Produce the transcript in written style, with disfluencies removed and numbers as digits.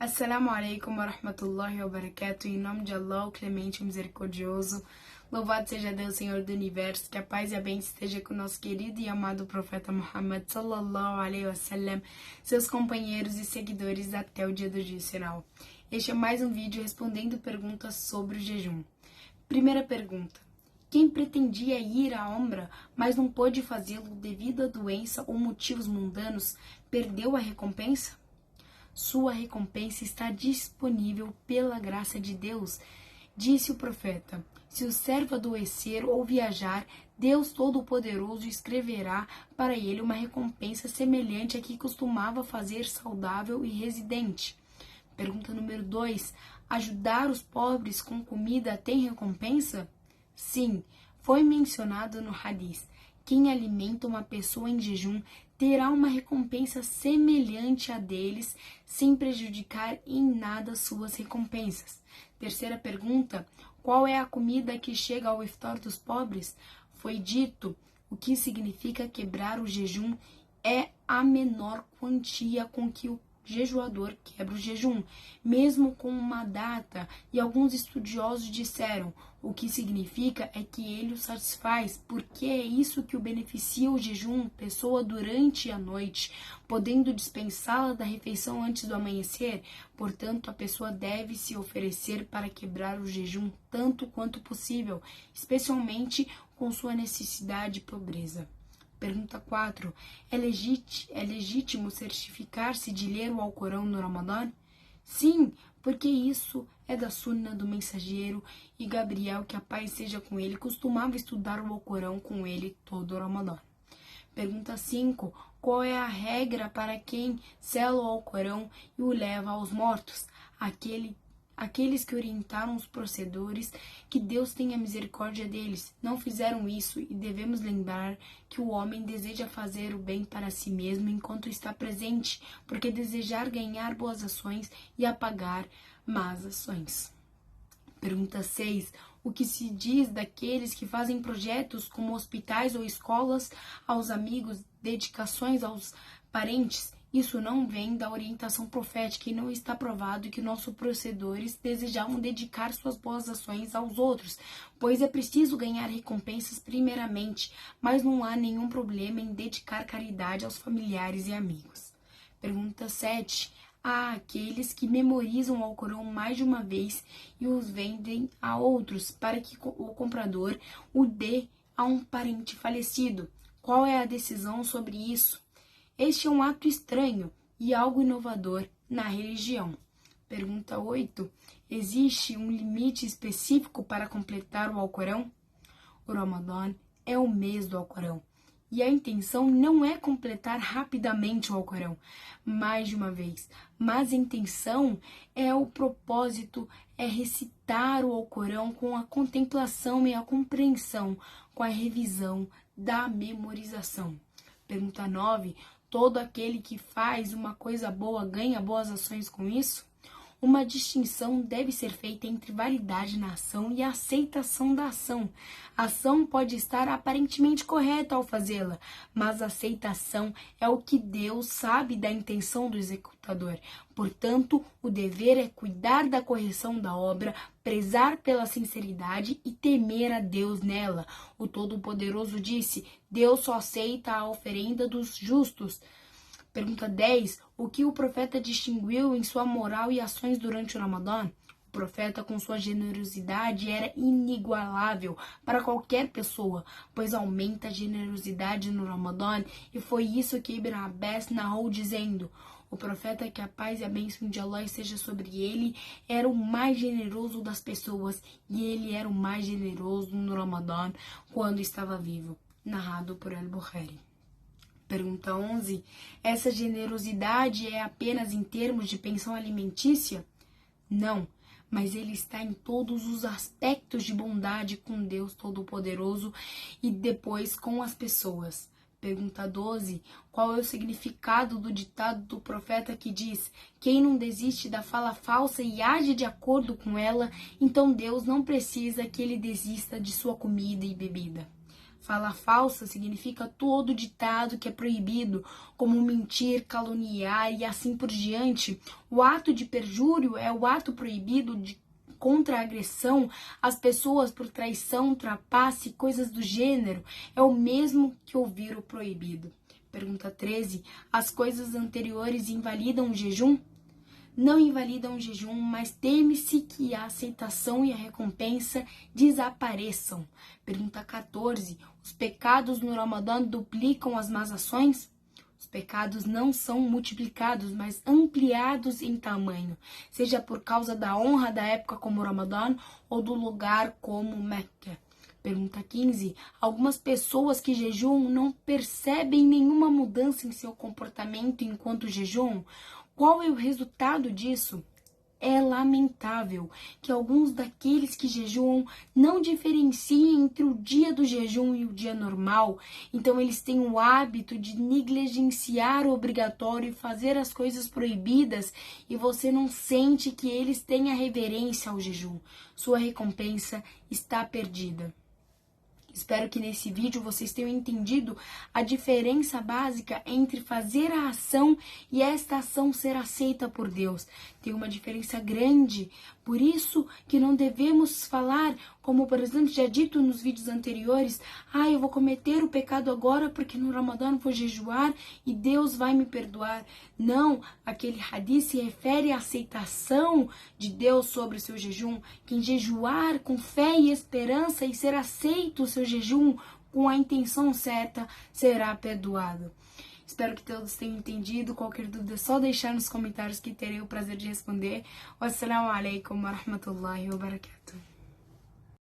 Assalamu alaikum wa rahmatullahi wa barakatuh. Em nome de Allah, o clemente e misericordioso. Louvado seja Deus, Senhor do Universo. Que a paz e a bênção esteja com o nosso querido e amado profeta Muhammad sallallahu alaihi wasallam, seus companheiros e seguidores até o dia do juízo final. Este é mais um vídeo respondendo perguntas sobre o jejum. Primeira pergunta. Quem pretendia ir à Umra, mas não pôde fazê-lo devido à doença ou motivos mundanos, perdeu a recompensa? Sua recompensa está disponível pela graça de Deus. Disse o profeta: se o servo adoecer ou viajar, Deus Todo-Poderoso escreverá para ele uma recompensa semelhante à que costumava fazer saudável e residente. Pergunta número 2. Ajudar os pobres com comida tem recompensa? Sim, foi mencionado no Hadith. Quem alimenta uma pessoa em jejum terá uma recompensa semelhante à deles, sem prejudicar em nada suas recompensas. Terceira pergunta: qual é a comida que chega ao iftar dos pobres? Foi dito: o que significa quebrar o jejum é a menor quantia com que o jejuador quebra o jejum, mesmo com uma data, e alguns estudiosos disseram: o que significa é que ele o satisfaz, porque é isso que o beneficia o jejum, pessoa durante a noite, podendo dispensá-la da refeição antes do amanhecer. Portanto, a pessoa deve se oferecer para quebrar o jejum tanto quanto possível, especialmente com sua necessidade e pobreza. Pergunta 4. É legítimo certificar-se de ler o Alcorão no Ramadã? Sim, porque isso é da Sunna do mensageiro, e Gabriel, que a paz seja com ele, costumava estudar o Alcorão com ele todo o Ramadã. Pergunta 5. Qual é a regra para quem sela o Alcorão e o leva aos mortos? Aqueles que orientaram os procedores, que Deus tenha misericórdia deles, não fizeram isso, e devemos lembrar que o homem deseja fazer o bem para si mesmo enquanto está presente, porque desejar ganhar boas ações e apagar más ações. Pergunta 6. O que se diz daqueles que fazem projetos como hospitais ou escolas aos amigos, dedicações aos parentes? Isso não vem da orientação profética e não está provado que nossos procedores desejavam dedicar suas boas ações aos outros, pois é preciso ganhar recompensas primeiramente, mas não há nenhum problema em dedicar caridade aos familiares e amigos. Pergunta 7. Há aqueles que memorizam o Alcorão mais de uma vez e os vendem a outros para que o comprador o dê a um parente falecido. Qual é a decisão sobre isso? Este é um ato estranho e algo inovador na religião. Pergunta 8. Existe um limite específico para completar o Alcorão? O Ramadã é o mês do Alcorão, e a intenção não é completar rapidamente o Alcorão mais de uma vez, mas a intenção o propósito é recitar o Alcorão com a contemplação e a compreensão, com a revisão da memorização. Pergunta 9. Todo aquele que faz uma coisa boa ganha boas ações com isso? Uma distinção deve ser feita entre validade na ação e aceitação da ação. A ação pode estar aparentemente correta ao fazê-la, mas a aceitação é o que Deus sabe da intenção do executador. Portanto, o dever é cuidar da correção da obra, prezar pela sinceridade e temer a Deus nela. O Todo-Poderoso disse: Deus só aceita a oferenda dos justos. Pergunta 10. O que o profeta distinguiu em sua moral e ações durante o Ramadã? O profeta, com sua generosidade, era inigualável para qualquer pessoa, pois aumenta a generosidade no Ramadã, e foi isso que Ibn Abbas narrou dizendo: o profeta, que a paz e a bênção de Allah esteja sobre ele, era o mais generoso das pessoas, e ele era o mais generoso no Ramadã quando estava vivo. Narrado por Al-Bukhari. Pergunta 11. Essa generosidade é apenas em termos de pensão alimentícia? Não, mas ele está em todos os aspectos de bondade com Deus Todo-Poderoso e depois com as pessoas. Pergunta 12. Qual é o significado do ditado do profeta que diz: quem não desiste da fala falsa e age de acordo com ela, então Deus não precisa que ele desista de sua comida e bebida? Fala falsa significa todo ditado que é proibido, como mentir, caluniar e assim por diante. O ato de perjúrio é o ato proibido contra a agressão às pessoas por traição, trapace e coisas do gênero. É o mesmo que ouvir o proibido. Pergunta 13. As coisas anteriores invalidam o jejum? Não invalidam o jejum, mas teme-se que a aceitação e a recompensa desapareçam. Pergunta 14. Os pecados no Ramadã duplicam as más ações? Os pecados não são multiplicados, mas ampliados em tamanho, seja por causa da honra da época como o Ramadã ou do lugar como Meca. Pergunta 15. Algumas pessoas que jejuam não percebem nenhuma mudança em seu comportamento enquanto jejuam. Qual é o resultado disso? É lamentável que alguns daqueles que jejuam não diferenciem entre o dia do jejum e o dia normal. Então eles têm o hábito de negligenciar o obrigatório e fazer as coisas proibidas e você não sente que eles têm a reverência ao jejum. Sua recompensa está perdida. Espero que nesse vídeo vocês tenham entendido a diferença básica entre fazer a ação e esta ação ser aceita por Deus. Tem uma diferença grande, por isso que não devemos falar, como por exemplo já dito nos vídeos anteriores, eu vou cometer o pecado agora porque no Ramadã vou jejuar e Deus vai me perdoar. Não, aquele hadith se refere à aceitação de Deus sobre o seu jejum. Quem jejuar com fé e esperança e ser aceito o seu jejum com a intenção certa será perdoado. Espero que todos tenham entendido. Qualquer dúvida é só deixar nos comentários que terei o prazer de responder. Wassalamu alaikum wa rahmatullahi wa barakatuh.